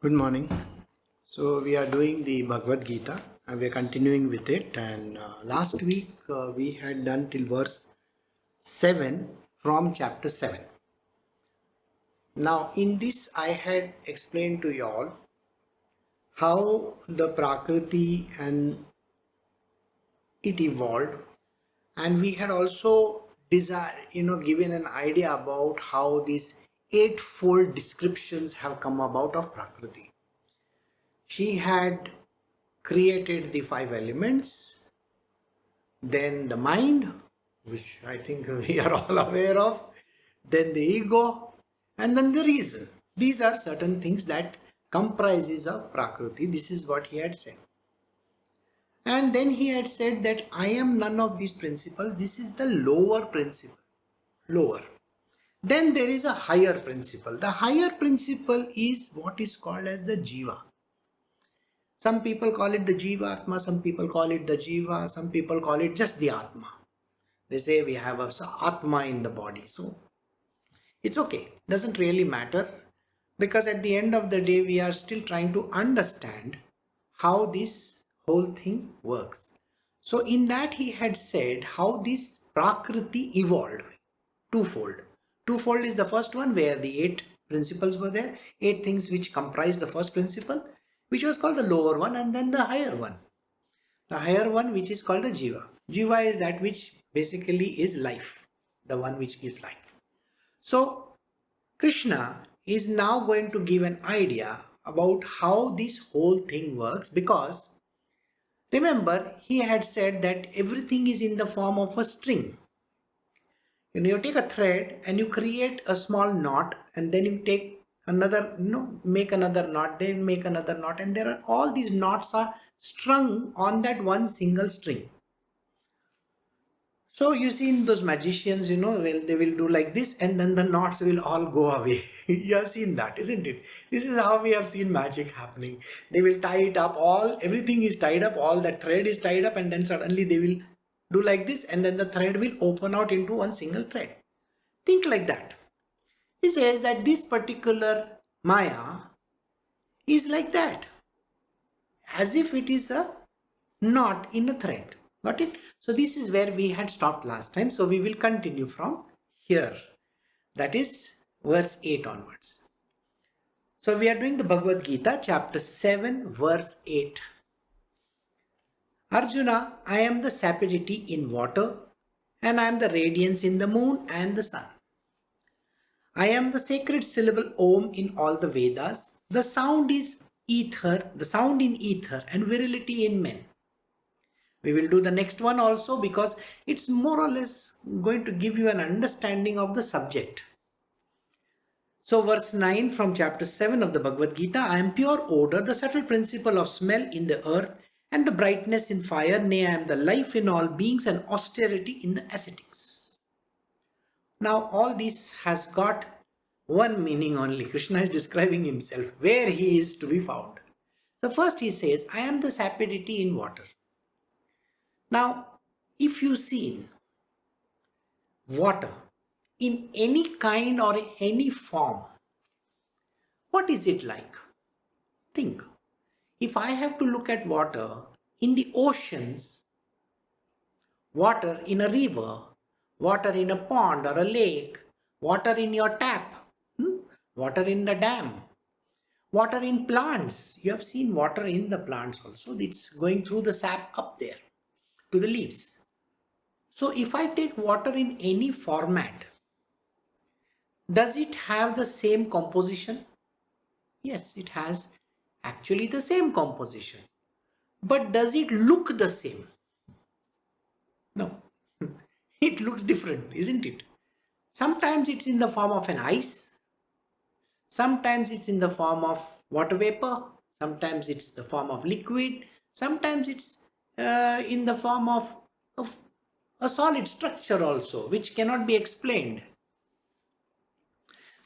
Good morning. So we are doing the Bhagavad Gita and we are continuing with it. And last week we had done till verse 7 from chapter 7. Now in this I had explained to you all how the Prakriti and it evolved, and we had also given an idea about how these eightfold descriptions have come about of Prakriti. She had created the five elements, then the mind, which I think we are all aware of, then the ego, and then the reason. These are certain things that comprises of Prakriti. This is what he had said. And then he had said that I am none of these principles. This is the lower principle. Lower. Then there is a higher principle. The higher principle is what is called as the Jiva. Some people call it the Jiva Atma, some people call it the Jiva, some people call it just the Atma. They say we have a Atma in the body. So it's okay. Doesn't really matter, because at the end of the day we are still trying to understand how this whole thing works. So in that he had said how this Prakriti evolved twofold. Twofold is the first one, where the eight principles were there, eight things which comprise the first principle, which was called the lower one, and then the higher one. The higher one, which is called the Jiva. Jiva is that which basically is life, the one which gives life. So Krishna is now going to give an idea about how this whole thing works, because remember he had said that everything is in the form of a string. You take a thread and you create a small knot, and then you take another, make another knot, then make another knot, and there are all these knots are strung on that one single string. So you see in those magicians, they will do like this, and then the knots will all go away. You have seen that, isn't it? This is how we have seen magic happening. They will tie it up, everything is tied up, all that thread is tied up, and then suddenly they will do like this, and then the thread will open out into one single thread. Think like that. He says that this particular Maya is like that, as if it is a knot in a thread. Got it? So this is where we had stopped last time. So we will continue from here. That is verse 8 onwards. So we are doing the Bhagavad Gita, chapter 7, verse 8. Arjuna, I am the sapidity in water, and I am the radiance in the moon and the sun. I am the sacred syllable Om in all the Vedas. The sound is ether, the sound in ether, and virility in men. We will do the next one also, because it's more or less going to give you an understanding of the subject. So verse 9 from chapter 7 of the Bhagavad Gita. I am pure odor, the subtle principle of smell in the earth, and the brightness in fire. Nay, I am the life in all beings and austerity in the ascetics. Now all this has got one meaning only. Krishna is describing himself, where he is to be found. So first he says, I am the sapidity in water. Now, if you see water in any kind or any form, what is it like? Think. If I have to look at water in the oceans, water in a river, water in a pond or a lake, water in your tap, water in the dam, water in plants. You have seen water in the plants also. It's going through the sap up there to the leaves. So if I take water in any format, does it have the same composition? Yes, it has actually the same composition. But does it look the same? No. It looks different, isn't it? Sometimes it's in the form of an ice. Sometimes it's in the form of water vapor. Sometimes it's the form of liquid. Sometimes it's in the form of a solid structure also, which cannot be explained.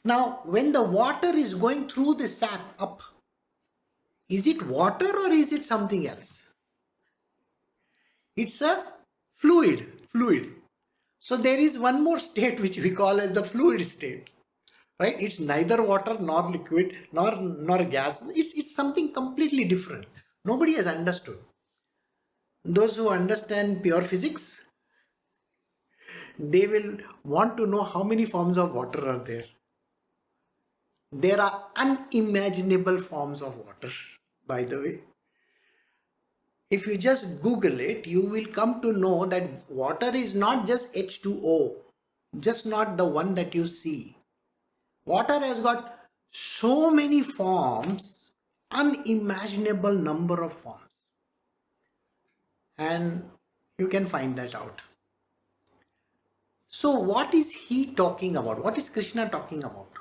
Now, when the water is going through the sap up, is it water or is it something else? It's a fluid. So there is one more state which we call as the fluid state. right? It's neither water nor liquid nor gas. It's something completely different. Nobody has understood. Those who understand pure physics, they will want to know how many forms of water are there. There are unimaginable forms of water, by the way. If you just Google it, you will come to know that water is not just H2O, just not the one that you see. Water has got so many forms, unimaginable number of forms. And you can find that out. So what is he talking about? What is Krishna talking about?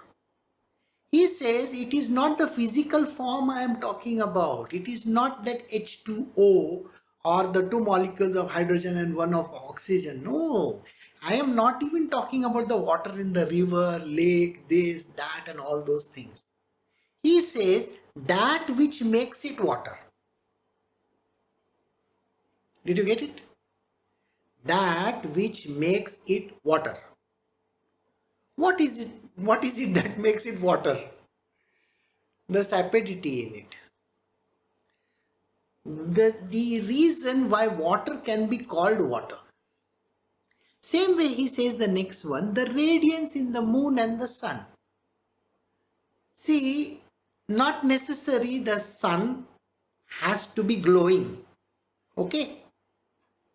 He says it is not the physical form I am talking about. It is not that H2O or the two molecules of hydrogen and one of oxygen. No, I am not even talking about the water in the river, lake, this, that, and all those things. He says that which makes it water. Did you get it? That which makes it water. What is it? What is it that makes it water? The sapidity in it. The reason why water can be called water. Same way he says the next one, the radiance in the moon and the sun. See, not necessary the sun has to be glowing. Okay?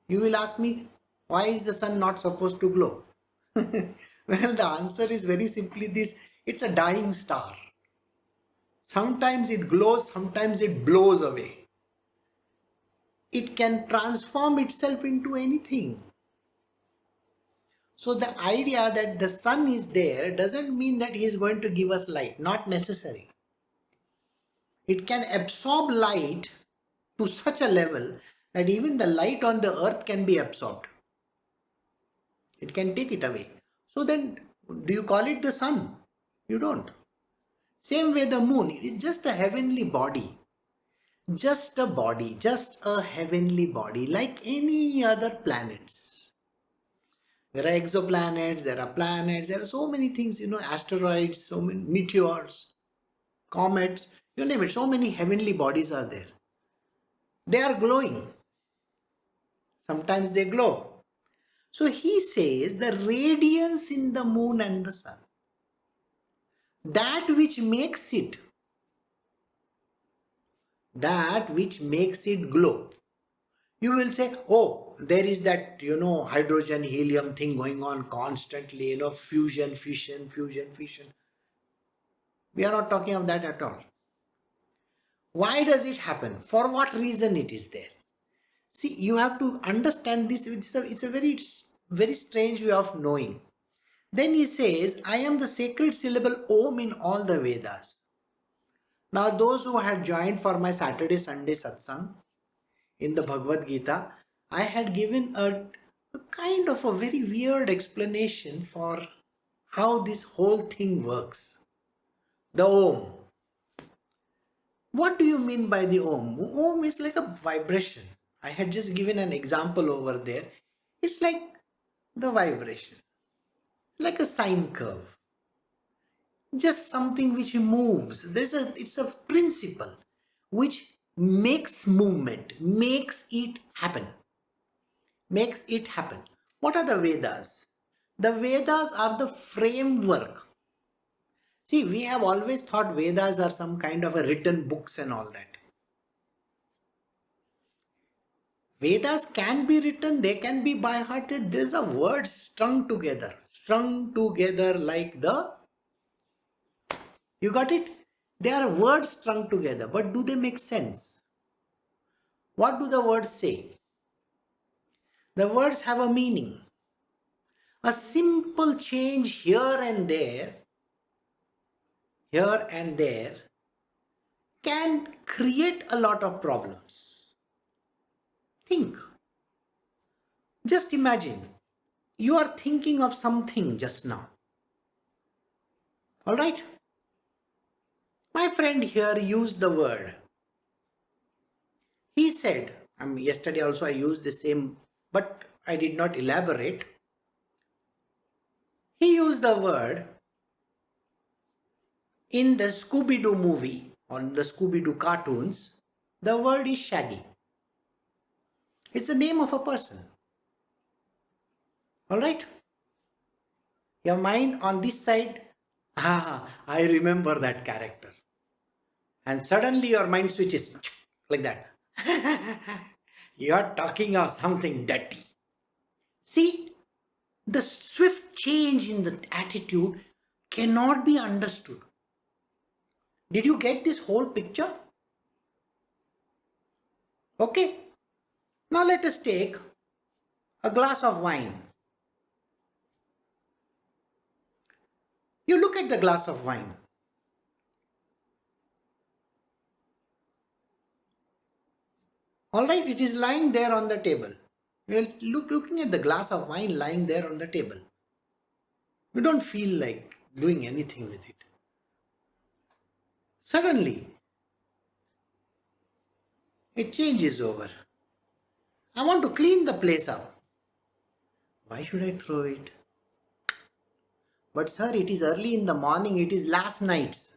You will ask me, why is the sun not supposed to glow? Well, the answer is very simply this, it's a dying star. Sometimes it glows, sometimes it blows away. It can transform itself into anything. So the idea that the sun is there doesn't mean that he is going to give us light, not necessary. It can absorb light to such a level that even the light on the earth can be absorbed. It can take it away. So then, do you call it the sun? You don't. Same way the moon is just a heavenly body. Just a body, just a heavenly body like any other planets. There are exoplanets, there are planets, there are so many things, asteroids, so many meteors, comets, you name it, so many heavenly bodies are there. They are glowing. Sometimes they glow. So he says the radiance in the moon and the sun, that which makes it glow. You will say, oh, there is that, hydrogen, helium thing going on constantly, fusion, fission, fusion, fission. We are not talking of that at all. Why does it happen? For what reason it is there? See, you have to understand this. It's a very, very strange way of knowing. Then he says, I am the sacred syllable Om in all the Vedas. Now, those who had joined for my Saturday, Sunday satsang in the Bhagavad Gita, I had given a kind of a very weird explanation for how this whole thing works. The Om. What do you mean by the Om? Om is like a vibration. I had just given an example over there. It's like the vibration, like a sine curve. Just something which moves. It's a principle which makes movement, makes it happen. Makes it happen. What are the Vedas? The Vedas are the framework. See, we have always thought Vedas are some kind of a written books and all that. Vedas can be written, they can be by hearted. These are words strung together like the. You got it? They are words strung together, but do they make sense? What do the words say? The words have a meaning. A simple change here and there can create a lot of problems. Think. Just imagine, you are thinking of something just now. All right? My friend here used the word. He said, yesterday also I used the same, but I did not elaborate. He used the word In the Scooby-Doo movie or the Scooby-Doo cartoons, the word is Shaggy. It's the name of a person. Alright? Your mind on this side, I remember that character. And suddenly your mind switches like that. You are talking of something dirty. See, the swift change in the attitude cannot be understood. Did you get this whole picture? Okay. Now let us take a glass of wine. You look at the glass of wine. Alright, it is lying there on the table. You're looking at the glass of wine lying there on the table. You don't feel like doing anything with it. Suddenly, it changes over. I want to clean the place up. Why should I throw it? But sir, it is early in the morning. It is last night's.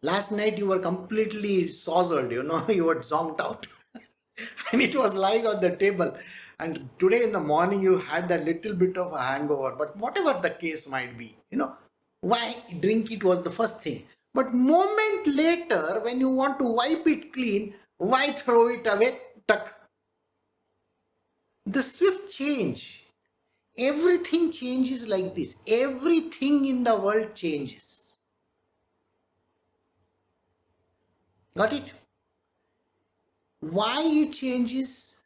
Last night you were completely sozzled, you were zonked out. And it was lying on the table. And today in the morning you had that little bit of a hangover. But whatever the case might be, why drink it was the first thing. But moment later, when you want to wipe it clean, why throw it away? Tuck. The swift change. Everything changes like this. Everything in the world changes. Got it? Why it changes?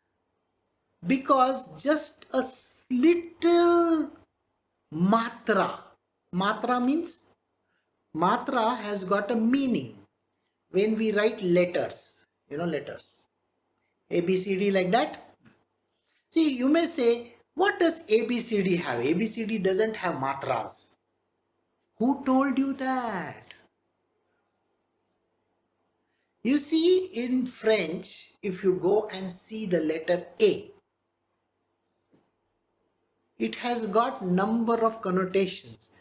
Because just a little matra. Matra means? Matra has got a meaning. When we write letters, letters. A, B, C, D like that. See, you may say, what does ABCD have? ABCD doesn't have matras. Who told you that? You see, in French, if you go and see the letter A, it has got number of connotations.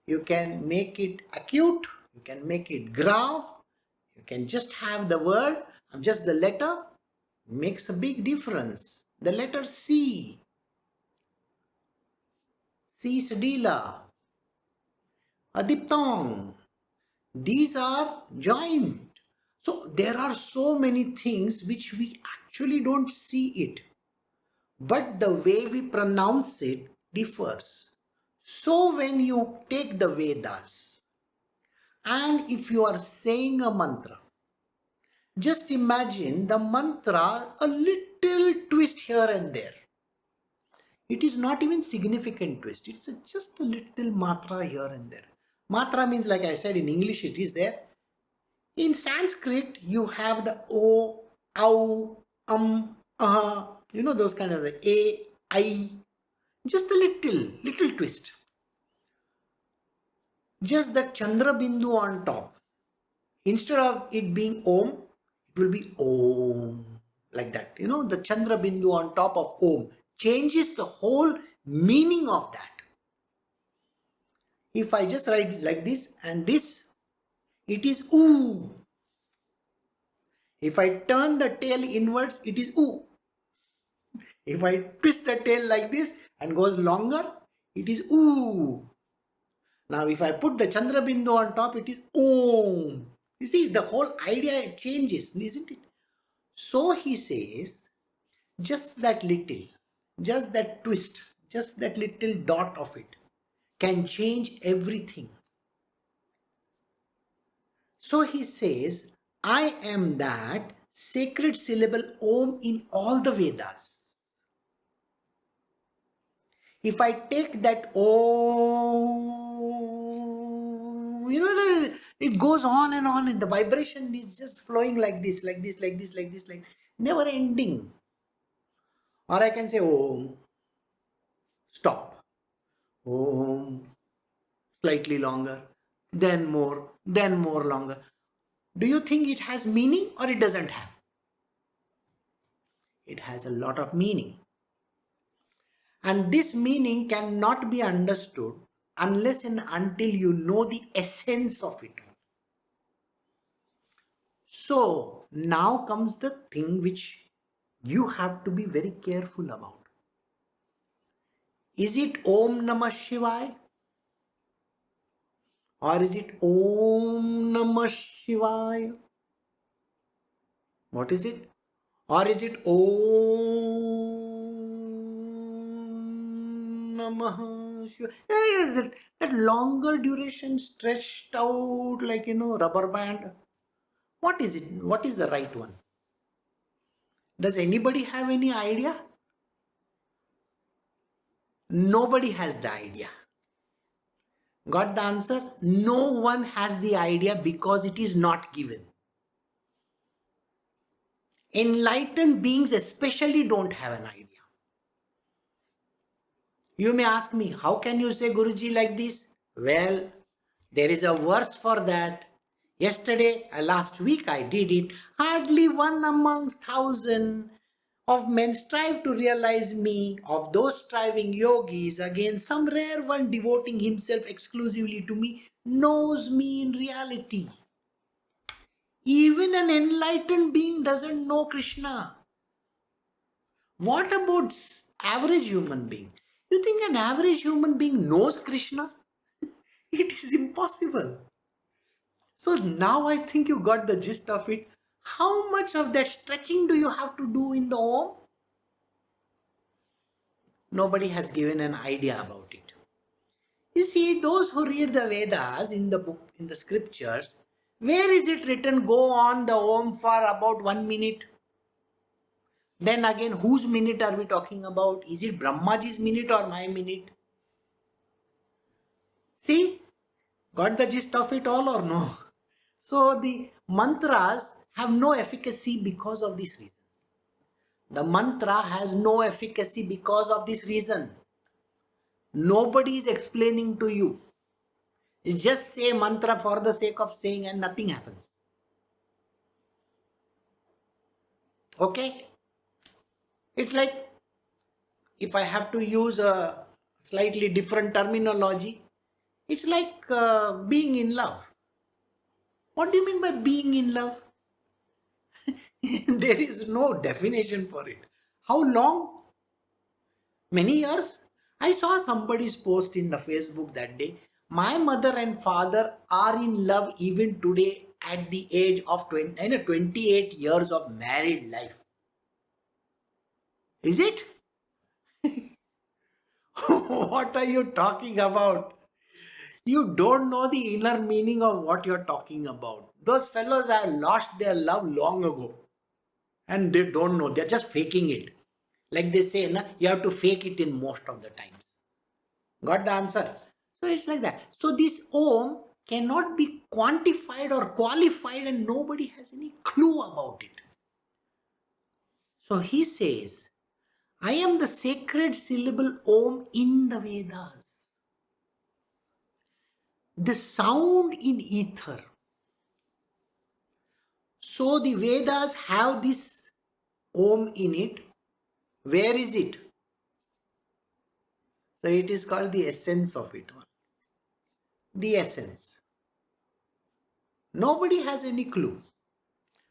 You can make it acute, you can make it grave, you can just have the word, just the letter, makes a big difference. The letter C, C Sedila, a diphthong. These are joined. So there are so many things which we actually don't see it. But the way we pronounce it differs. So when you take the Vedas and if you are saying a mantra, just imagine the mantra a little twist here and there. It is not even significant twist. It's just a little matra here and there. Matra means, like I said, in English it is there. In Sanskrit, you have the O, Au, those kind of the A, I. Just a little twist. Just that Chandra Bindu on top. Instead of it being Om, it will be Om. Like that. The Chandra Bindu on top of Om changes the whole meaning of that. If I just write like this and this, it is Oo. If I turn the tail inwards, it is Oo. If I twist the tail like this and goes longer, it is Oo. Now if I put the Chandra Bindu on top, it is Om. You see, the whole idea changes, isn't it? So he says, just that little, just that twist, just that little dot of it can change everything. So he says, I am that sacred syllable Om in all the Vedas. If I take that Om, it goes on and the vibration is just flowing like this, never ending. Or I can say Om, stop, Om, slightly longer, then more longer. Do you think it has meaning or it doesn't have? It has a lot of meaning. And this meaning cannot be understood unless and until you know the essence of it. So now comes the thing which you have to be very careful about. Is it Om Namah Shivaya? Or is it Om Namah Shivaya? What is it? Or is it Om Namah Shivaya? Yeah, that longer duration stretched out like, rubber band. What is it? What is the right one? Does anybody have any idea? Nobody has the idea. Got the answer? No one has the idea because it is not given. Enlightened beings especially don't have an idea. You may ask me, how can you say Guruji like this? Well, there is a verse for that. Yesterday, last week I did it. Hardly one amongst thousand of men strive to realize me. Of those striving yogis, again some rare one devoting himself exclusively to me knows me in reality. Even an enlightened being doesn't know Krishna. What about average human being? You think an average human being knows Krishna? It is impossible. So now I think you got the gist of it. How much of that stretching do you have to do in the Om? Nobody has given an idea about it. You see, those who read the Vedas in the book, in the scriptures, where is it written go on the Om for about 1 minute? Then again, whose minute are we talking about? Is it Brahmaji's minute or my minute? See, got the gist of it all or no? So the mantras have no efficacy because of this reason. The mantra has no efficacy because of this reason. Nobody is explaining to you. You just say mantra for the sake of saying and nothing happens. Okay? It's like, if I have to use a slightly different terminology, it's like being in love. What do you mean by being in love? There is no definition for it. How long? Many years? I saw somebody's post in the Facebook that day. My mother and father are in love even today at the age of 28 years of married life. Is it? What are you talking about? You don't know the inner meaning of what you're talking about. Those fellows have lost their love long ago. And they don't know. They're just faking it. Like they say, na, you have to fake it in most of the times. Got the answer? So it's like that. So this Om cannot be quantified or qualified and nobody has any clue about it. So he says, I am the sacred syllable Om in the Vedas. The sound in ether. So the Vedas have this Om in it. Where is it? So it is called the essence of it all. The essence. Nobody has any clue.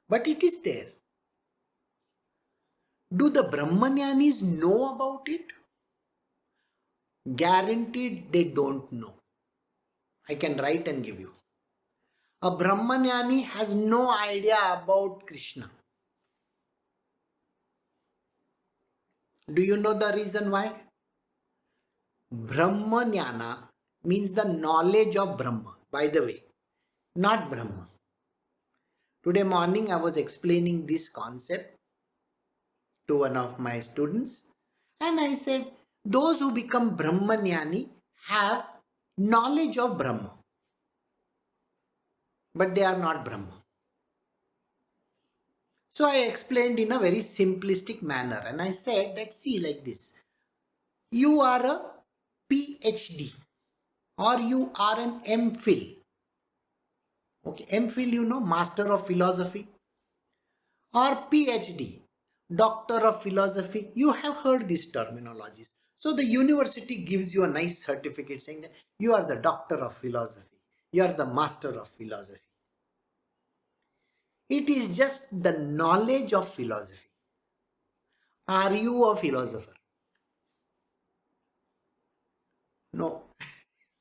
But it is there. Do the Brahmanyanis know about it? Guaranteed they don't know. I can write and give you. A Brahmanyani has no idea about Krishna. Do you know the reason why? Brahmanyana means the knowledge of Brahma, by the way, not Brahma. Today morning I was explaining this concept to one of my students and I said, those who become Brahmanyani have knowledge of Brahma, but they are not Brahma. So I explained in a very simplistic manner and I said that, see, like this, you are a PhD or you are an MPhil. Okay, MPhil, you know, Master of Philosophy, or PhD, Doctor of Philosophy. You have heard these terminologies. So the university gives you a nice certificate saying that you are the Doctor of Philosophy, you are the Master of Philosophy. It is just the knowledge of philosophy. Are you a philosopher? No,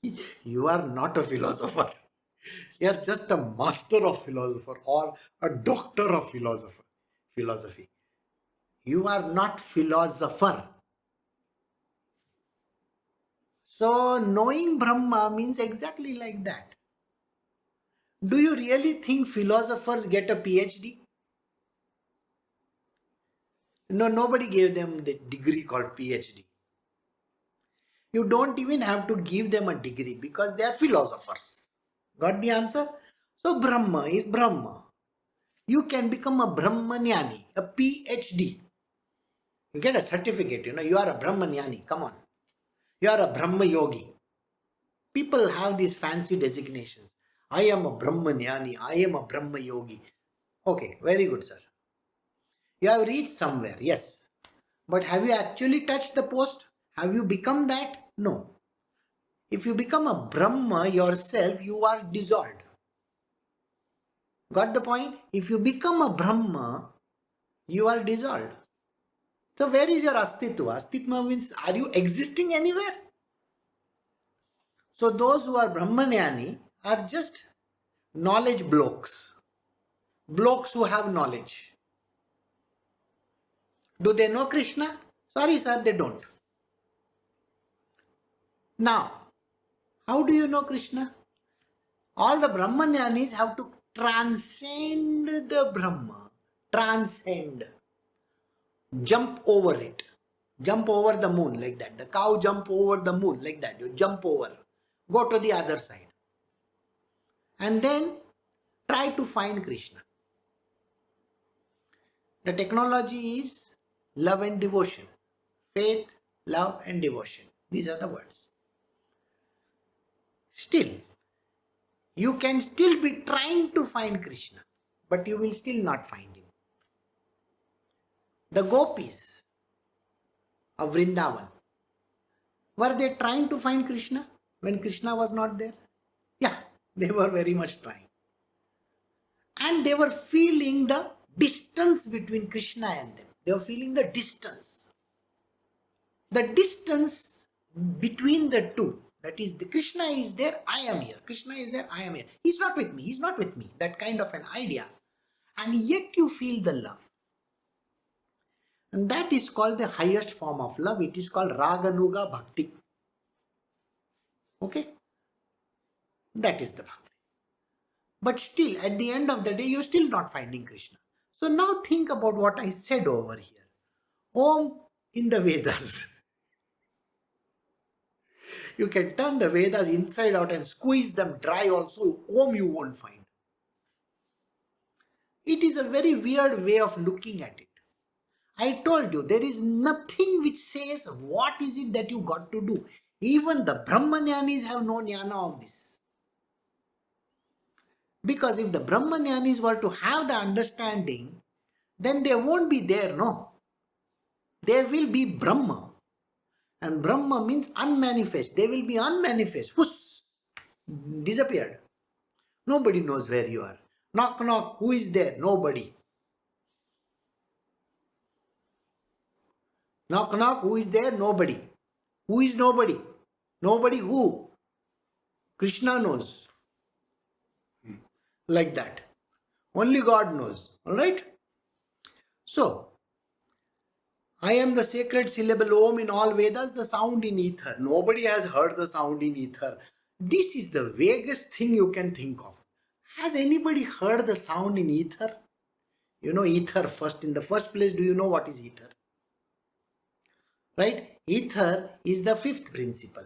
you are not a philosopher. You are just a master of philosopher or a doctor of philosophy. You are not philosopher. So knowing Brahma means exactly like that. Do you really think philosophers get a PhD? No, nobody gave them the degree called PhD. You don't even have to give them a degree because they are philosophers. Got the answer? So Brahma is Brahma. You can become a Brahmanyani, a PhD. You get a certificate, you are a Brahmanyani. Come on. You are a Brahma Yogi. People have these fancy designations. I am a Brahmanyani. I am a Brahma Yogi. Okay, very good, sir. You have reached somewhere, yes. But have you actually touched the post? Have you become that? No. If you become a Brahma yourself, you are dissolved. Got the point? If you become a Brahma, you are dissolved. So where is your Astitva? Astitva means, are you existing anywhere? So those who are Brahmanyani are just knowledge blokes. Blokes who have knowledge. Do they know Krishna? Sorry sir, they don't. Now, how do you know Krishna? All the Brahmanyanis have to transcend the Brahma. Transcend. Jump over it. Jump over the moon like that. The cow jump over the moon like that. You jump over. Go to the other side. And then try to find Krishna. The technology is love and devotion. Faith, love and devotion. These are the words. Still, you can still be trying to find Krishna, but you will still not find him. The gopis of Vrindavan, were they trying to find Krishna when Krishna was not there? Yeah, they were very much trying. And they were feeling the distance between Krishna and them. They were feeling the distance. The distance between the two. That is, the Krishna is there, I am here. Krishna is there, I am here. He's not with me, he's not with me. That kind of an idea. And yet you feel the love. And that is called the highest form of love. It is called Raganuga Bhakti. Okay? That is the Bhakti. But still, at the end of the day, you're still not finding Krishna. So now think about what I said over here. Om in the Vedas. You can turn the Vedas inside out and squeeze them dry also. Om you won't find. It is a very weird way of looking at it. I told you, there is nothing which says what is it that you got to do. Even the Brahmanyanis have no jnana of this. Because if the Brahmanyanis were to have the understanding, then they won't be there, no. There will be Brahma. And Brahma means unmanifest. They will be unmanifest. Whoosh! Disappeared. Nobody knows where you are. Knock, knock. Who is there? Nobody. Knock, knock. Who is there? Nobody. Who is nobody? Nobody who? Krishna knows. Like that. Only God knows. Alright? So, I am the sacred syllable Om in all Vedas, the sound in ether. Nobody has heard the sound in ether. This is the vaguest thing you can think of. Has anybody heard the sound in ether? You know ether first. In the first place, do you know what is ether? Right? Ether is the fifth principle.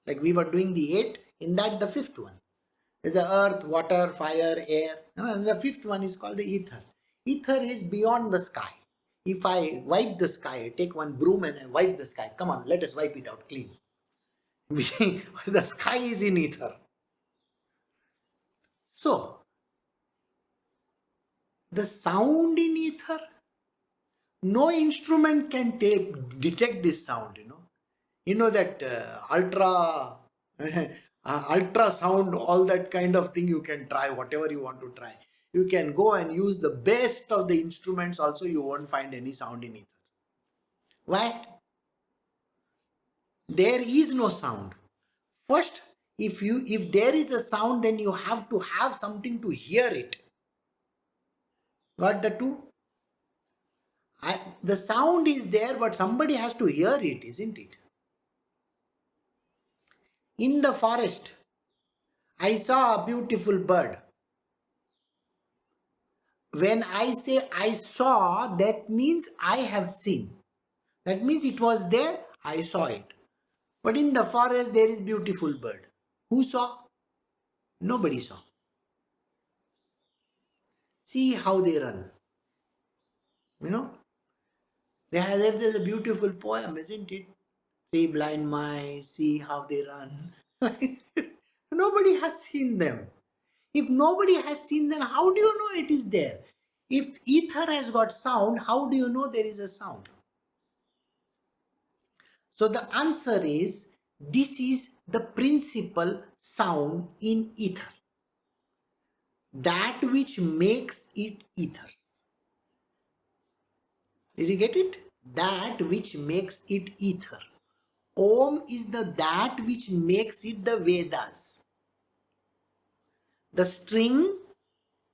Like we were doing the 8, in that the fifth one. There's the earth, water, fire, air. And the fifth one is called the ether. Ether is beyond the sky. If I wipe the sky, I take one broom and I wipe the sky. Come on, let us wipe it out clean. The sky is in ether. So, the sound in ether, no instrument can detect this sound, You know that ultrasound, all that kind of thing you can try, whatever you want to try. You can go and use the best of the instruments also, you won't find any sound in ether. Why? There is no sound. First, if there is a sound, then you have to have something to hear it. Got the two? The sound is there, but somebody has to hear it, isn't it? In the forest, I saw a beautiful bird. When I say I saw, that means I have seen. That means it was there, I saw it. But in the forest, there is beautiful bird. Who saw? Nobody saw. See how they run. You know, there's a beautiful poem, isn't it? Three blind mice, see how they run. Nobody has seen them. If nobody has seen them, how do you know it is there? If ether has got sound, how do you know there is a sound? So the answer is, this is the principal sound in ether. That which makes it ether. Did you get it? That which makes it ether. Om is that which makes it the Vedas. The string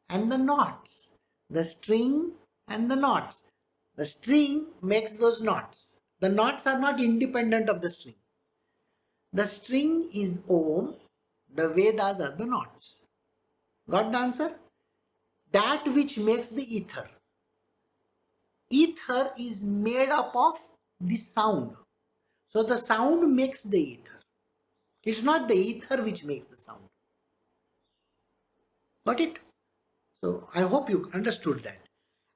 and the knots. The string and the knots. The string makes those knots. The knots are not independent of the string. The string is Om. The Vedas are the knots. Got the answer? That which makes the ether. Ether is made up of the sound. So the sound makes the ether. It's not the ether which makes the sound. Got it? So I hope you understood that.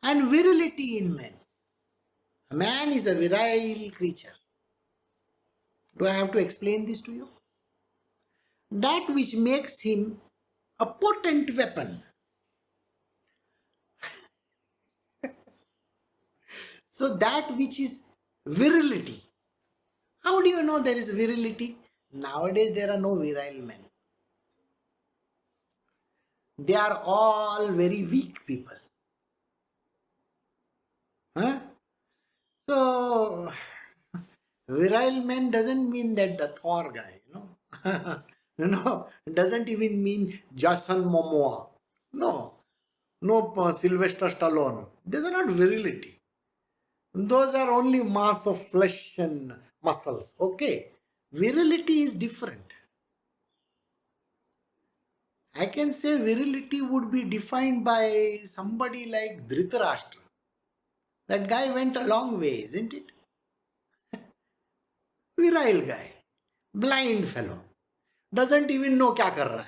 And virility in men. A man is a virile creature. Do I have to explain this to you? That which makes him a potent weapon. So that which is virility. How do you know there is virility? Nowadays there are no virile men. They are all very weak people. Huh? So, virile man doesn't mean that the Thor guy, it doesn't even mean Jason Momoa. No, Sylvester Stallone. These are not virility. Those are only mass of flesh and muscles. Okay, virility is different. I can say virility would be defined by somebody like Dhritarashtra. That guy went a long way, isn't it? Virile guy, blind fellow, doesn't even know kya kar raha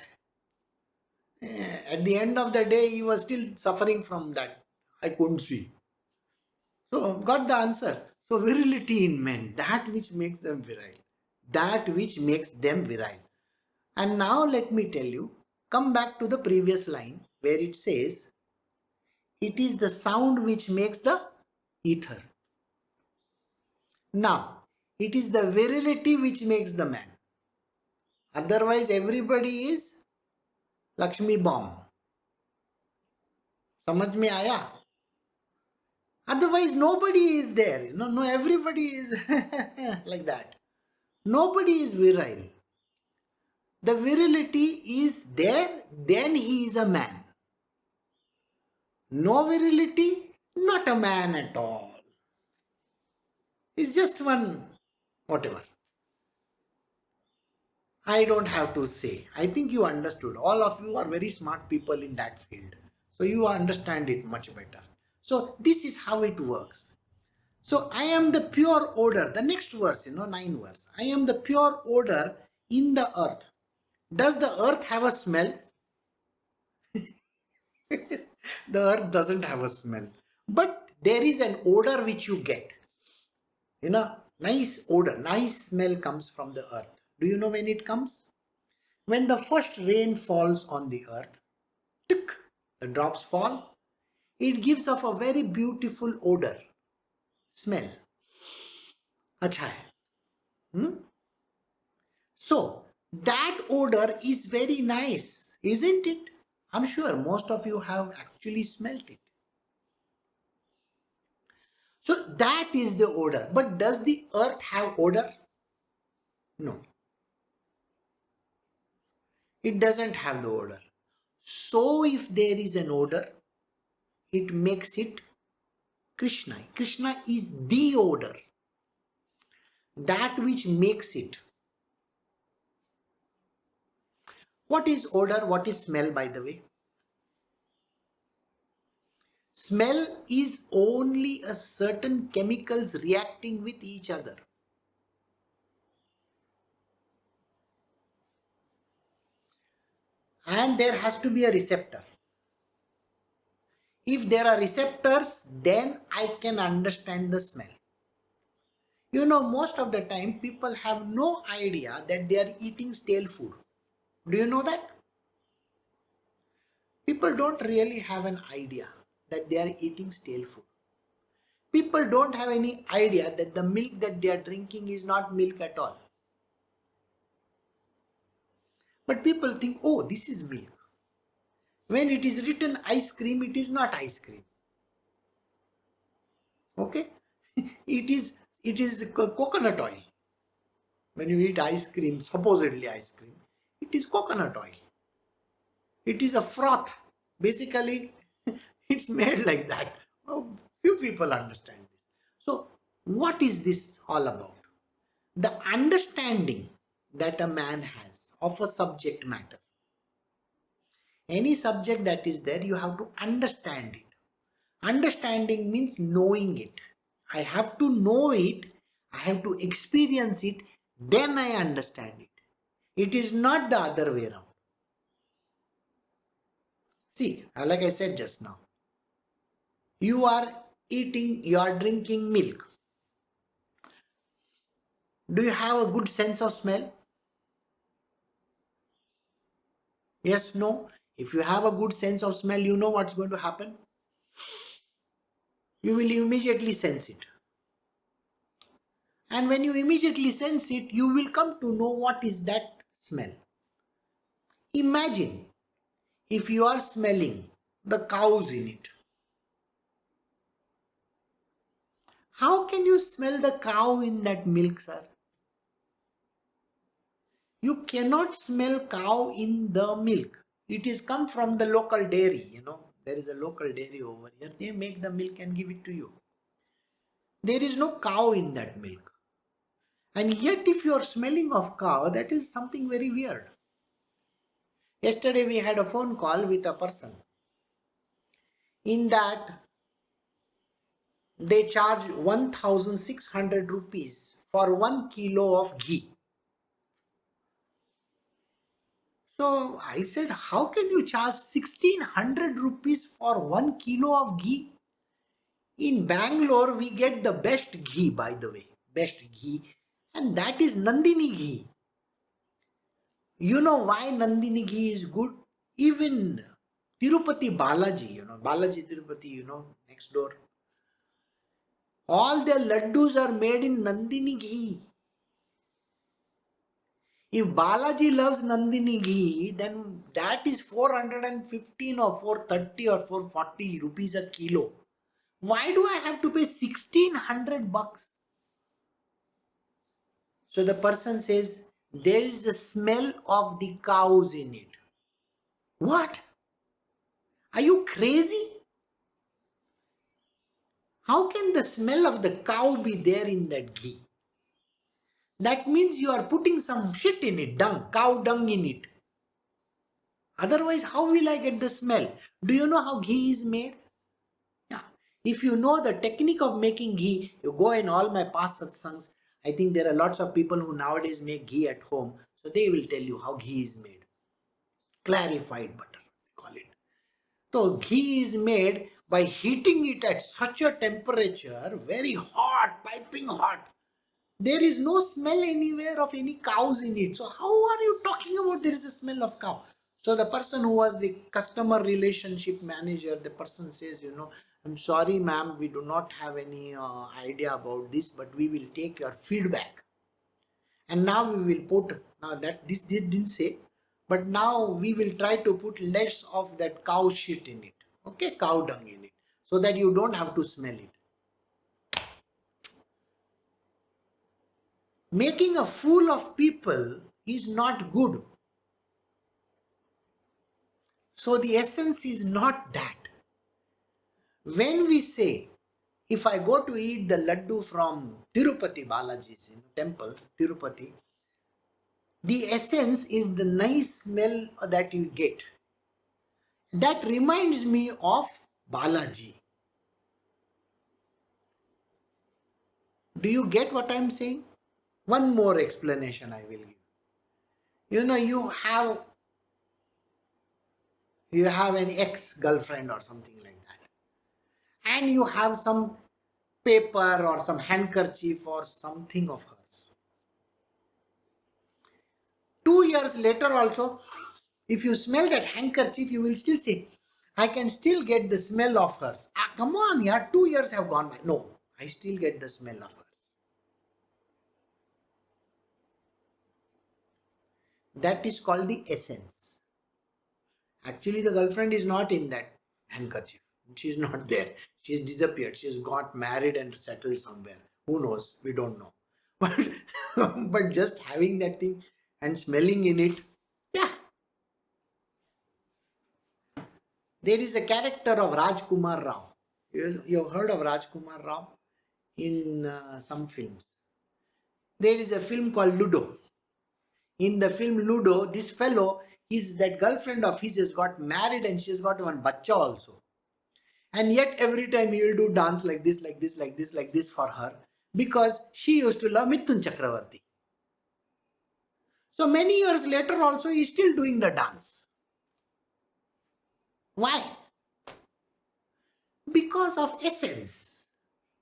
hai. At the end of the day, he was still suffering from that. I couldn't see. So, got the answer. So, virility in men, that which makes them virile. That which makes them virile. And now let me tell you, come back to the previous line where it says, it is the sound which makes the ether. Now, it is the virility which makes the man. Otherwise, everybody is Lakshmi bomb. समझ में आया? Otherwise, nobody is there. No, everybody is like that. Nobody is virile. The virility is there, then he is a man. No virility, not a man at all. It's just one whatever. I don't have to say. I think you understood. All of you are very smart people in that field. So you understand it much better. So this is how it works. So I am the pure odor. The next verse, 9 verse. I am the pure odor in the earth. Does the earth have a smell? The earth doesn't have a smell. But there is an odor which you get. Nice odor, nice smell comes from the earth. Do you know when it comes? When the first rain falls on the earth, tick, the drops fall, it gives off a very beautiful odor, smell. Acha hai. So, that odor is very nice, isn't it? I'm sure most of you have actually smelt it. So that is the odor. But does the earth have odor? No. It doesn't have the odor. So if there is an odor, it makes it Krishna. Krishna is the odor. That which makes it. What is odor? What is smell, by the way? Smell is only a certain chemicals reacting with each other. And there has to be a receptor. If there are receptors, then I can understand the smell. You know, most of the time people have no idea that they are eating stale food. Do you know that? People don't really have an idea that they are eating stale food. People don't have any idea that the milk that they are drinking is not milk at all. But people think, oh, this is milk. When it is written ice cream, it is not ice cream. Okay? it is coconut oil. When you eat ice cream, supposedly ice cream, it is coconut oil. It is a froth. Basically, it's made like that. Few people understand this. So, what is this all about? The understanding that a man has of a subject matter. Any subject that is there, you have to understand it. Understanding means knowing it. I have to know it, I have to experience it, then I understand it. It is not the other way around. See, like I said just now, you are drinking milk. Do you have a good sense of smell? Yes, no? If you have a good sense of smell, you know what's going to happen? You will immediately sense it. And when you immediately sense it, you will come to know what is that smell. Imagine if you are smelling the cows in it. How can you smell the cow in that milk, sir? You cannot smell cow in the milk. It is come from the local dairy, There is a local dairy over here. They make the milk and give it to you. There is no cow in that milk. And yet if you are smelling of cow, that is something very weird. Yesterday we had a phone call with a person. In that they charge 1,600 rupees for 1 kilo of ghee. So I said, how can you charge 1,600 rupees for 1 kilo of ghee? In Bangalore, we get the best ghee, by the way. Best ghee. And that is Nandini ghee. You know why Nandini ghee is good? Even Tirupati Balaji, Balaji Tirupati, next door. All their laddus are made in Nandini ghee. If Balaji loves Nandini ghee, then that is 415 or 430 or 440 rupees a kilo. Why do I have to pay 1,600 bucks? So the person says, there is a smell of the cows in it. What? Are you crazy? How can the smell of the cow be there in that ghee? That means you are putting some shit in it, dung, cow dung in it. Otherwise, how will I get the smell? Do you know how ghee is made? Yeah. If you know the technique of making ghee, you go in all my past satsangs. I think there are lots of people who nowadays make ghee at home. So they will tell you how ghee is made. Clarified butter, they call it. So ghee is made by heating it at such a temperature, very hot, piping hot. There is no smell anywhere of any cows in it. So how are you talking about there is a smell of cow? So the person who was the customer relationship manager, the person says, I'm sorry ma'am, we do not have any idea about this, but we will take your feedback. And now we will put, now that this didn't say, but now we will try to put less of that cow shit in it. Okay, cow dung in it, so that you don't have to smell it. Making a fool of people is not good. So the essence is not that. When we say, if I go to eat the laddu from Tirupati Balaji's temple, Tirupati, the essence is the nice smell that you get. That reminds me of Balaji. Do you get what I am saying? One more explanation I will give. You know, you have an ex-girlfriend or something like that, and you have some paper or some handkerchief or something of hers. 2 years later also, if you smell that handkerchief, you will still say, I can still get the smell of hers. Ah, come on, yeah, 2 years have gone by. No, I still get the smell of hers. That is called the essence. Actually, the girlfriend is not in that handkerchief. She's not there. She's disappeared. She's got married and settled somewhere. Who knows? We don't know. But, but just having that thing and smelling in it, yeah. There is a character of Rajkumar Rao. You've heard of Rajkumar Rao in some films. There is a film called Ludo. In the film Ludo, this fellow, that girlfriend of his has got married and she's got one bacha also. And yet every time he will do dance like this, like this, like this, like this for her, because she used to love Mithun Chakravarti. So many years later also he is still doing the dance. Why? Because of essence.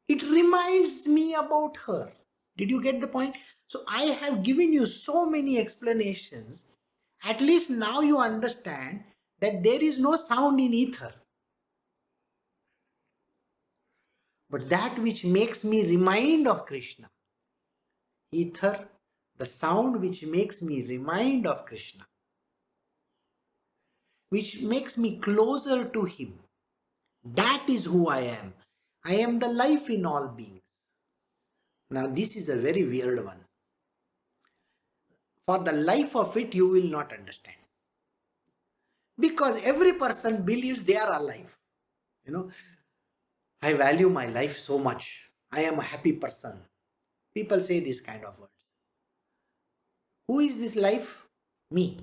It reminds me about her. Did you get the point? So I have given you so many explanations. At least now you understand that there is no sound in ether. But that which makes me remind of Krishna. Ether, the sound which makes me remind of Krishna. Which makes me closer to him. That is who I am. I am the life in all beings. Now this is a very weird one. For the life of it, you will not understand. Because every person believes they are alive. You know, I value my life so much. I am a happy person. People say this kind of words. Who is this life? Me.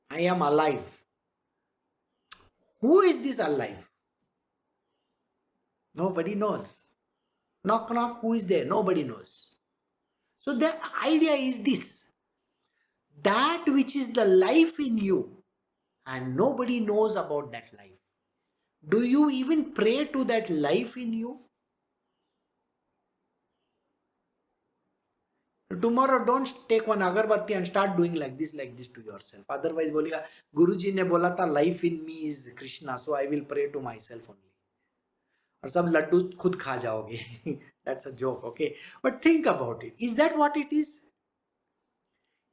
I am alive. Who is this alive? Nobody knows. Knock, knock, who is there? Nobody knows. So the idea is this. That which is the life in you, and nobody knows about that life. Do you even pray to that life in you? Tomorrow don't take one agarbatti and start doing like this to yourself. Otherwise बोलेगा गुरुजी ने बोला था life in me is Krishna, so I will pray to myself only. और सब लड्डू खुद खा जाओगे. That's a joke, okay? But think about it. Is that what it is?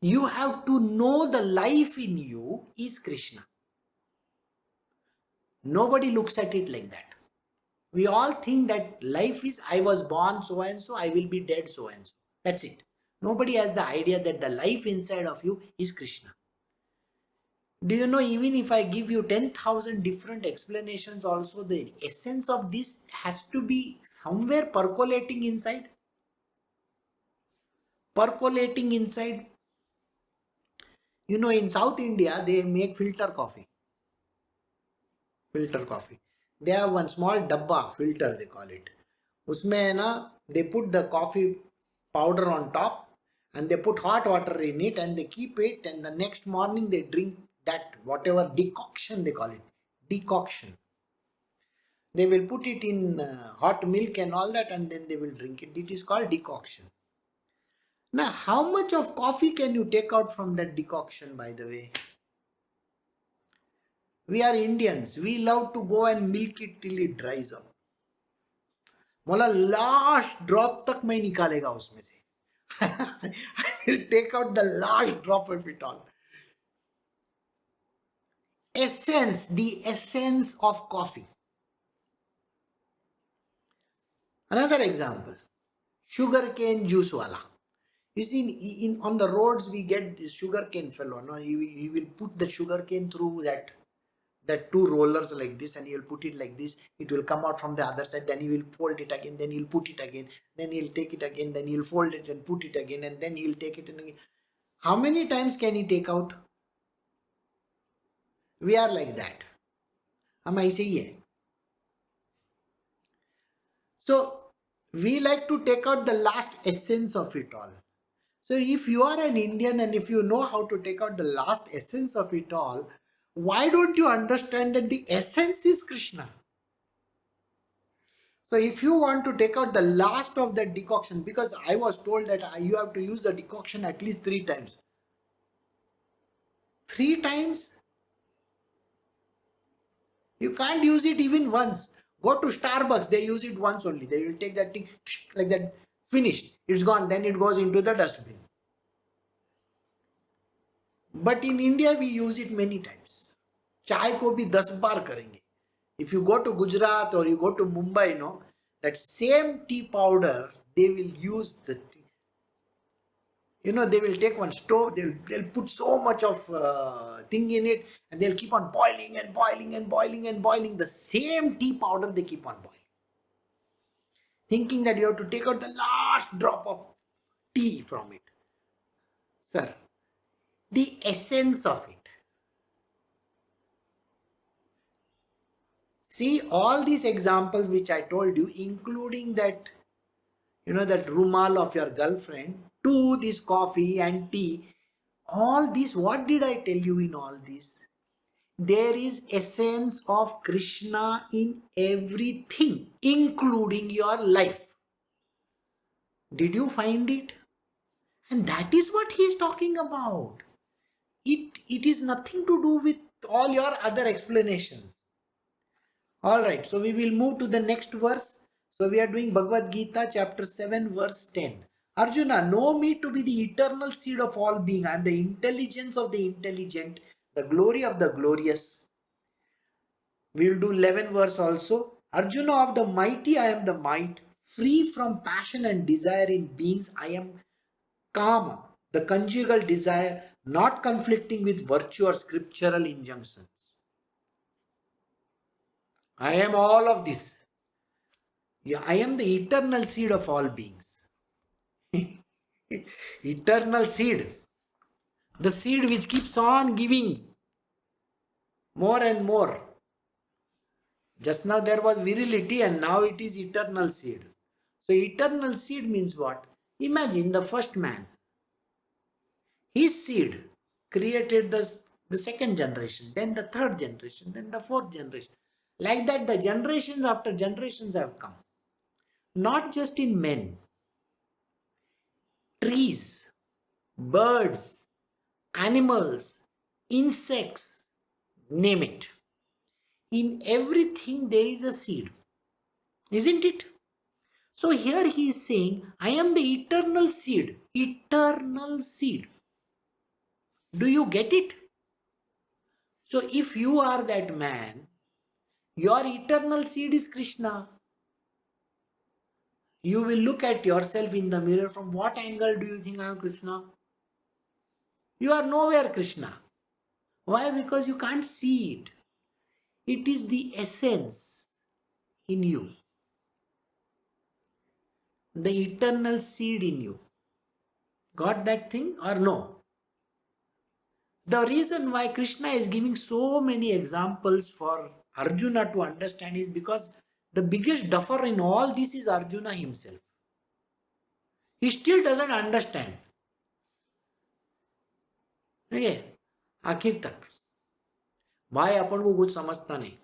You have to know the life in you is Krishna. Nobody looks at it like that. We all think that life is I was born so and so, I will be dead so and so. That's it. Nobody has the idea that the life inside of you is Krishna. Do you know, even if I give you 10,000 different explanations also, the essence of this has to be somewhere percolating inside. Percolating inside. You know, in South India, they make filter coffee. Filter coffee. They have one small dabba filter, they call it. Usme na, they put the coffee powder on top and they put hot water in it and they keep it, and the next morning they drink that whatever decoction they call it. Decoction. They will put it in hot milk and all that, and then they will drink it. It is called decoction. Now, how much of coffee can you take out from that decoction, by the way? We are Indians. We love to go and milk it till it dries up. बोला last drop तक मैं निकालेगा उसमें से. I will take out the last drop of it all. Essence, the essence of coffee. Another example, sugarcane juice wala. You see, on the roads we get this sugarcane fellow. No, he will put the sugarcane through that two rollers like this, and he will put it like this. It will come out from the other side. Then he will fold it again. Then he'll put it again. Then he'll take it again. Then he'll fold it and put it again. And then he'll take it and again. How many times can he take out? We are like that. हम ऐसे ही है. So we like to take out the last essence of it all. So if you are an Indian and if you know how to take out the last essence of it all, why don't you understand that the essence is Krishna? So if you want to take out the last of that decoction, because I was told that you have to use the decoction at least 3 times. 3 times? You can't use it even once. Go to Starbucks, they use it once only. They will take that thing like that, finished. It's gone, then it goes into the dustbin. But in India, we use it many times. Chai ko bhi 10 baar karenge. If you go to Gujarat or you go to Mumbai, that same tea powder, they will use the tea. They will take one stove, they'll put so much of thing in it, and they'll keep on boiling and boiling and boiling and boiling. The same tea powder they keep on boiling. Thinking that you have to take out the last drop of tea from it. Sir, the essence of it. See, all these examples which I told you, including that, that rumal of your girlfriend, to this coffee and tea, all this, what did I tell you in all this? There is essence of Krishna in everything, including your life. Did you find it? And that is what he is talking about. It is nothing to do with all your other explanations. Alright, so we will move to the next verse. So we are doing Bhagavad Gita chapter 7 verse 10. Arjuna, know me to be the eternal seed of all being. I am the intelligence of the intelligent, the glory of the glorious. We will do 11 verse also. Arjuna, of the mighty I am the might. Free from passion and desire in beings, I am Kama, the conjugal desire, not conflicting with virtue or scriptural injunctions. I am all of this. Yeah, I am the eternal seed of all beings. Eternal seed. The seed which keeps on giving more and more. Just now there was virility and now it is eternal seed. So eternal seed means what? Imagine the first man. His seed created the second generation, then the third generation, then the fourth generation. Like that, the generations after generations have come. Not just in men. Trees, birds, animals, insects, name it. In everything there is a seed. Isn't it? So here he is saying, I am the eternal seed. Eternal seed. Do you get it? So if you are that man, your eternal seed is Krishna. You will look at yourself in the mirror. From what angle do you think I am Krishna? You are nowhere Krishna. Why? Because you can't see it. It is the essence in you. The eternal seed in you. Got that thing or no? The reason why Krishna is giving so many examples for Arjuna to understand is because the biggest duffer in all this is Arjuna himself. He still doesn't understand. Okay, आखिर तक भाई अपन को कुछ समझता नहीं.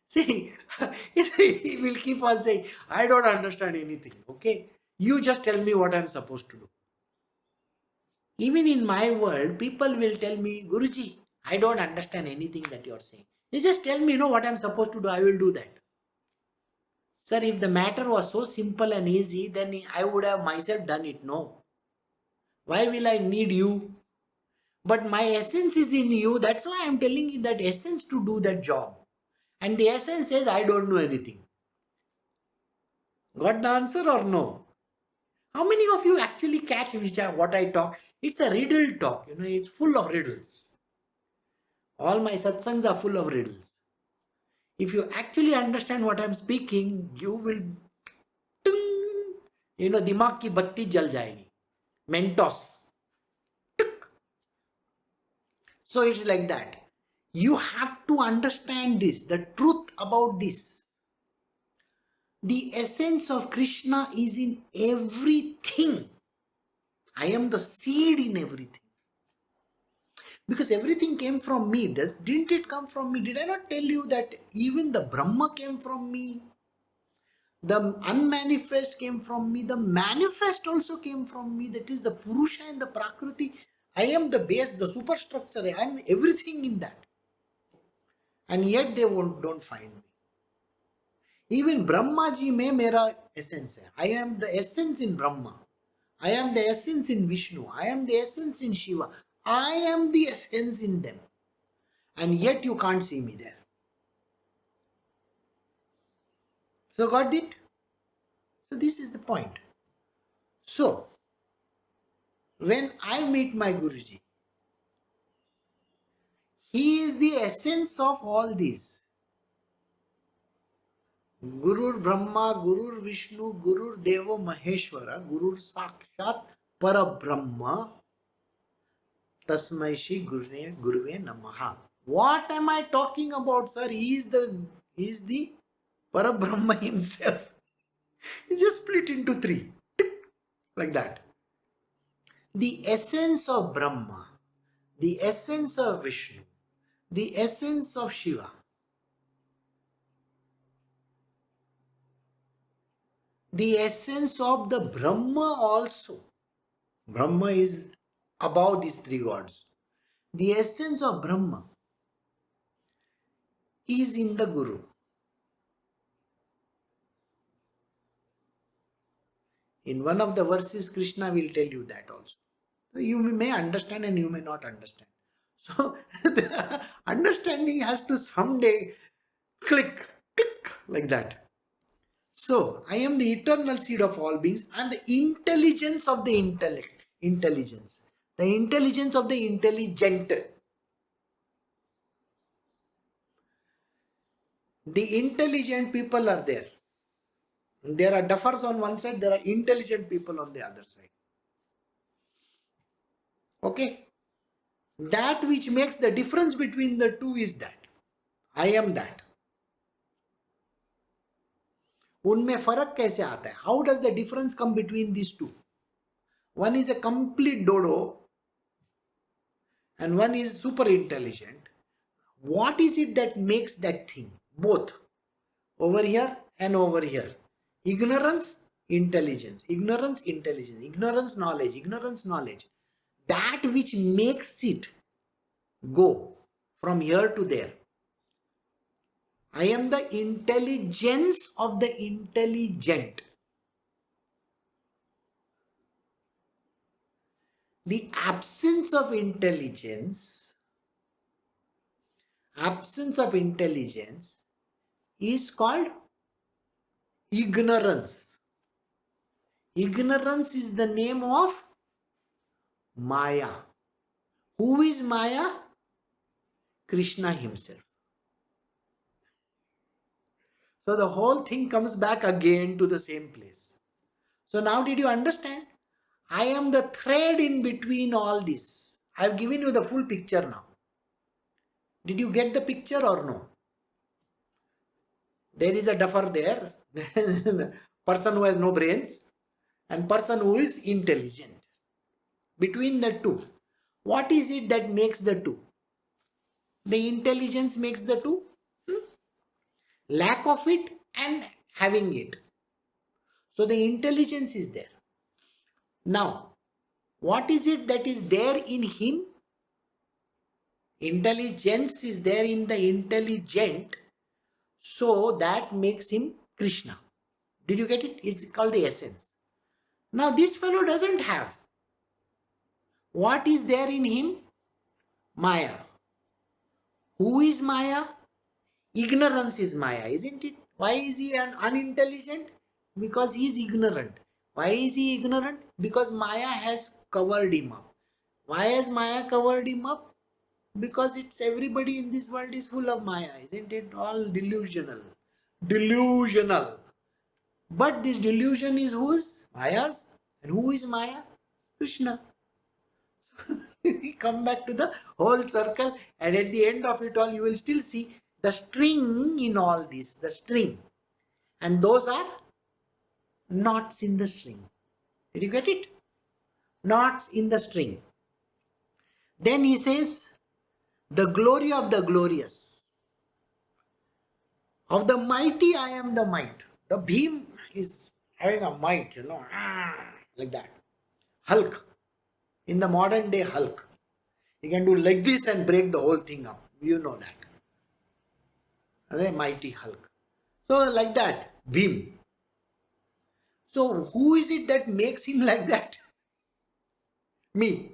See, he will keep on saying, I don't understand anything. Okay, you just tell me what I'm supposed to do. Even in my world, people will tell me, Guruji, I don't understand anything that you're saying. You just tell me, what I'm supposed to do, I will do that. Sir, if the matter was so simple and easy, then I would have myself done it. No. Why will I need you? But my essence is in you. That's why I'm telling you that essence to do that job. And the essence says, I don't know anything. Got the answer or no? How many of you actually catch what I talk? It's a riddle talk, it's full of riddles. All my satsangs are full of riddles. If you actually understand what I'm speaking, you will, ting, दिमाग की बत्ती जल जाएगी. Mentos. So it's like that. You have to understand this, the truth about this. The essence of Krishna is in everything. I am the seed in everything. Because everything came from me. Didn't it come from me? Did I not tell you that even the Brahma came from me? The unmanifest came from me. The manifest also came from me. That is the Purusha and the Prakriti. I am the base, the superstructure. I am everything in that. And yet they don't find me. Even Brahma ji mein mera essence hai. I am the essence in Brahma. I am the essence in Vishnu. I am the essence in Shiva. I am the essence in them. And yet you can't see me there. So got it? So this is the point. So, when I meet my Guruji, he is the essence of all these. Gurur Brahma, Gurur Vishnu, Gurur Deva Maheshwara, Gurur Sakshat Parabrahma, Tasmai Shri Guruve Namaha. What am I talking about, sir? He is the Parabrahma himself. He just split into three. Like that. The essence of Brahma, the essence of Vishnu, the essence of Shiva, the essence of the Brahma also. Brahma is above these three gods. The essence of Brahma is in the Guru. In one of the verses, Krishna will tell you that also. You may understand and you may not understand. So, the understanding has to someday click, like that. So, I am the eternal seed of all beings. I am the intelligence of the intellect. Intelligence. The intelligence of the intelligent. The intelligent people are there. There are duffers on one side, there are intelligent people on the other side. Okay? That which makes the difference between the two is that. I am that. उनमें फर्क कैसे आता है? How does the difference come between these two? One is a complete dodo and one is super intelligent. What is it that makes that thing? Both. Over here and over here. Ignorance, intelligence. Ignorance, intelligence. Ignorance, knowledge. Ignorance, knowledge. That which makes it go from here to there. I am the intelligence of the intelligent. The absence of intelligence is called ignorance. Ignorance is the name of Maya. Who is Maya? Krishna himself. So the whole thing comes back again to the same place. So now did you understand? I am the thread in between all this. I have given you the full picture now. Did you get the picture or no? There is a duffer there, the person who has no brains and person who is intelligent. Between the two, what is it that makes the two? The intelligence makes the two. Lack of it and having it. So the intelligence is there. Now, what is it that is there in him? Intelligence is there in the intelligent. So that makes him Krishna. Did you get it? It's called the essence. Now this fellow doesn't have. What is there in him? Maya. Who is Maya? Ignorance is Maya, isn't it? Why is he unintelligent? Because he is ignorant. Why is he ignorant? Because Maya has covered him up. Why has Maya covered him up? Because it's everybody in this world is full of Maya, isn't it? All delusional. Delusional. But this delusion is whose? Maya's. And who is Maya? Krishna. We come back to the whole circle, and at the end of it all, you will still see the string in all this, the string. And those are knots in the string. Did you get it? Knots in the string. Then he says, the glory of the glorious. Of the mighty, I am the might. The beam is having a might, like that. Hulk. In the modern day, Hulk. He can do like this and break the whole thing up. You know that. The mighty Hulk. So like that, beam. So who is it that makes him like that? Me.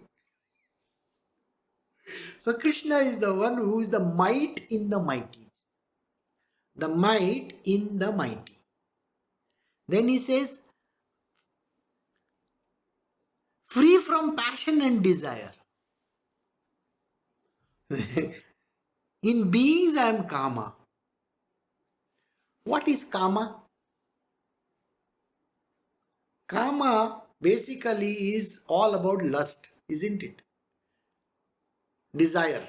So Krishna is the one who is the might in the mighty. The might in the mighty. Then he says, free from passion and desire. In beings I am Kama. What is Kama? Kama basically is all about lust, isn't it? Desire.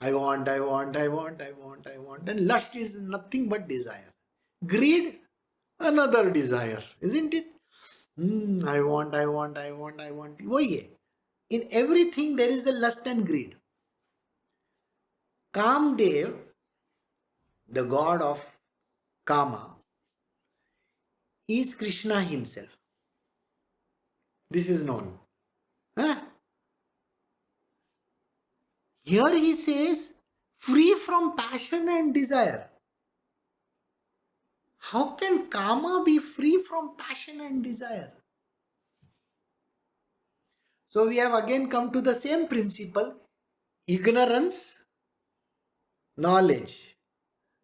I want. And lust is nothing but desire. Greed, another desire, isn't it? I want. Oh yeah. In everything there is a lust and greed. Kamdev, the god of Kama, is Krishna himself. This is known. Huh? Here he says, free from passion and desire. How can Kama be free from passion and desire? So we have again come to the same principle. Ignorance, knowledge.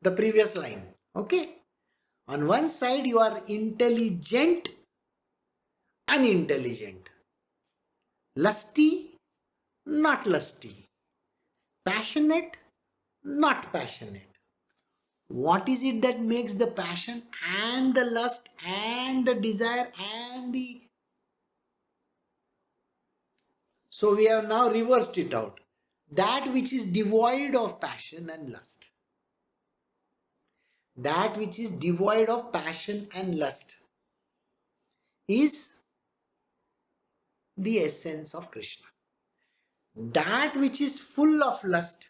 The previous line. Okay? On one side you are intelligent, unintelligent. Lusty, not lusty. Passionate, not passionate. What is it that makes the passion and the lust and the desire and the... So we have now reversed it out. That which is devoid of passion and lust. That which is devoid of passion and lust is the essence of Krishna. That which is full of lust,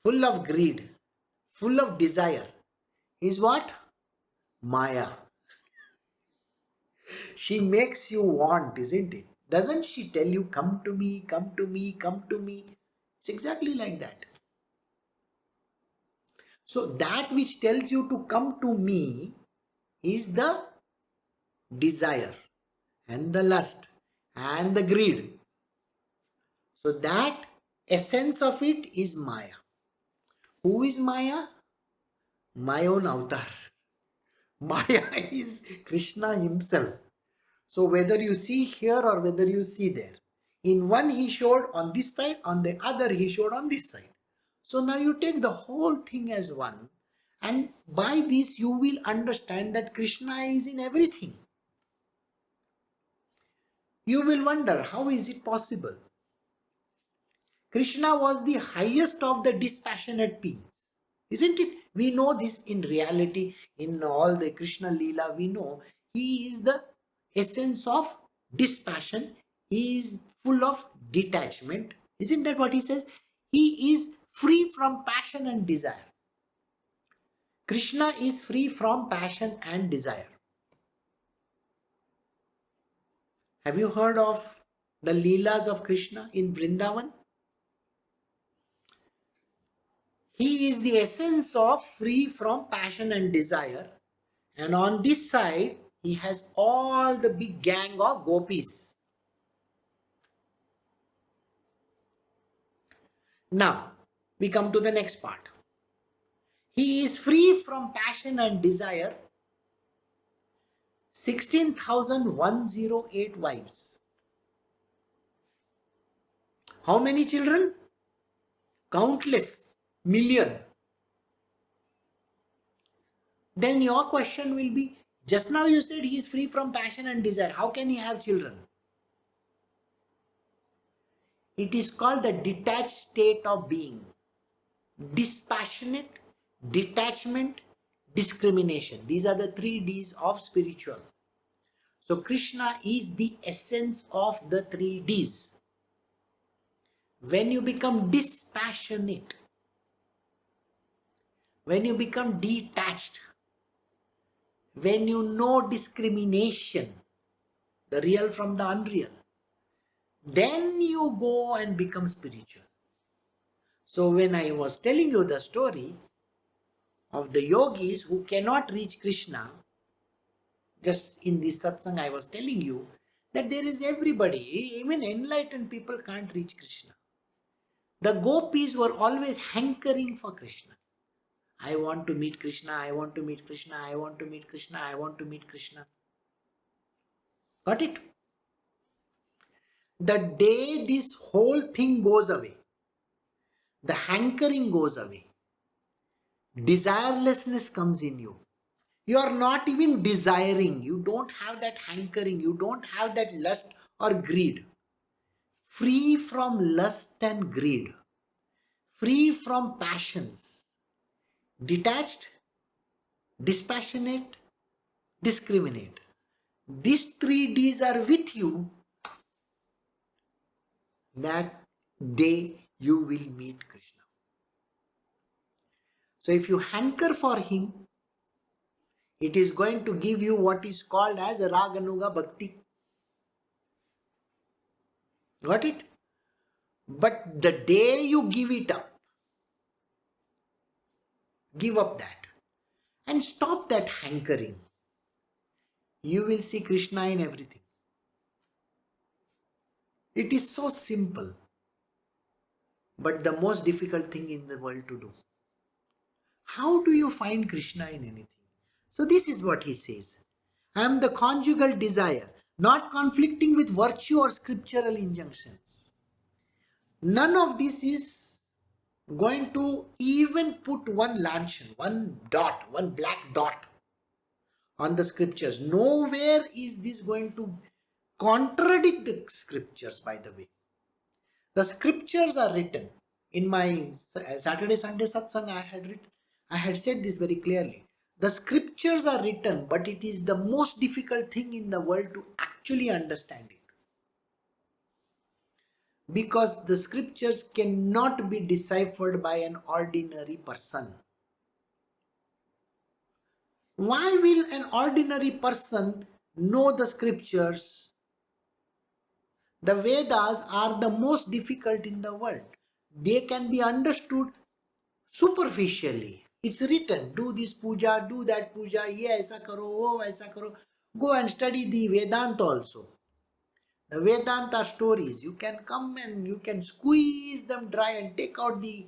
full of greed, full of desire is what? Maya. She makes you want, isn't it? Doesn't she tell you, come to me, come to me, come to me? It's exactly like that. So that which tells you to come to me is the desire and the lust and the greed. So that essence of it is Maya. Who is Maya? My own avatar. Maya is Krishna himself. So whether you see here or whether you see there, in one he showed on this side, on the other he showed on this side. So now you take the whole thing as one, and by this you will understand that Krishna is in everything. You will wonder, how is it possible? Krishna was the highest of the dispassionate beings. Isn't it? We know this in reality, in all the Krishna Leela, we know he is the essence of dispassion. He is full of detachment. Isn't that what he says? He is free from passion and desire. Krishna is free from passion and desire. Have you heard of the Leelas of Krishna in Vrindavan? He is the essence of free from passion and desire. And on this side, he has all the big gang of gopis. Now, we come to the next part. He is free from passion and desire. 16,108 wives. How many children? Countless. Million. Then your question will be, just now you said he is free from passion and desire. How can he have children? It is called the detached state of being. Dispassionate, detachment, discrimination. These are the 3 Ds of spiritual. So Krishna is the essence of the 3 Ds. When you become dispassionate, when you become detached, when you know discrimination, the real from the unreal, then you go and become spiritual. So when I was telling you the story of the yogis who cannot reach Krishna, just in this satsang I was telling you that there is everybody, even enlightened people can't reach Krishna. The gopis were always hankering for Krishna. I want to meet Krishna, I want to meet Krishna, I want to meet Krishna, I want to meet Krishna. Got it? The day this whole thing goes away, the hankering goes away, desirelessness comes in you. You are not even desiring, you don't have that hankering, you don't have that lust or greed. Free from lust and greed, free from passions, detached, dispassionate, discriminate. These 3 Ds are with you. That day you will meet Krishna. So if you hanker for him, it is going to give you what is called as Raganuga Bhakti. Got it? But the day you give it up, give up that and stop that hankering, you will see Krishna in everything. It is so simple, but the most difficult thing in the world to do. How do you find Krishna in anything? So this is what he says. I am the conjugal desire, not conflicting with virtue or scriptural injunctions. None of this is going to even put one lanchan, one dot, one black dot on the scriptures. Nowhere is this going to contradict the scriptures, by the way. The scriptures are written. In my Saturday, Sunday satsang, I had said this very clearly. The scriptures are written, but it is the most difficult thing in the world to actually understand it. Because the scriptures cannot be deciphered by an ordinary person. Why will an ordinary person know the scriptures? The Vedas are the most difficult in the world. They can be understood superficially. It's written, do this puja, do that puja, ye aisa karo, wo aisa karo. Go and study the Vedanta also. The Vedanta stories, you can come and you can squeeze them dry and take out the...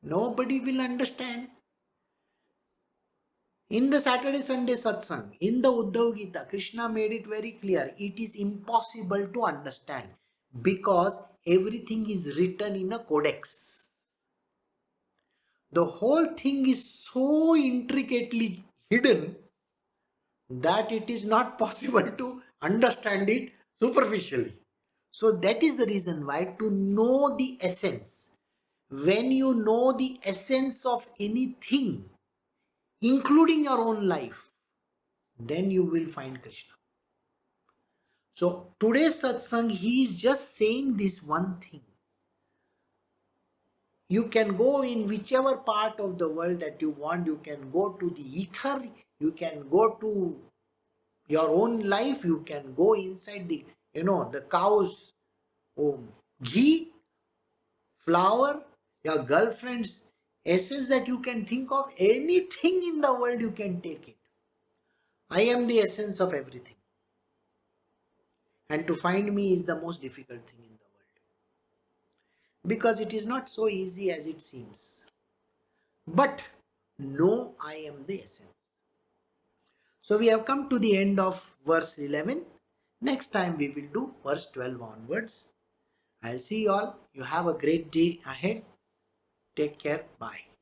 Nobody will understand. In the Saturday Sunday satsang, in the Uddhav Gita, Krishna made it very clear. It is impossible to understand because everything is written in a codex. The whole thing is so intricately hidden that it is not possible to understand it superficially. So that is the reason why, to know the essence, when you know the essence of anything, including your own life, then you will find Krishna. So today's satsang, he is just saying this one thing. You can go in whichever part of the world that you want. You can go to the ether. You can go to your own life. You can go inside the, the cow's ghee, flour, your girlfriend's essence that you can think of. Anything in the world you can take it. I am the essence of everything. And to find me is the most difficult thing in the world. Because it is not so easy as it seems. but know I am the essence. So we have come to the end of verse 11. Next time we will do verse 12 onwards. I'll see you all. You have a great day ahead. Take care. Bye.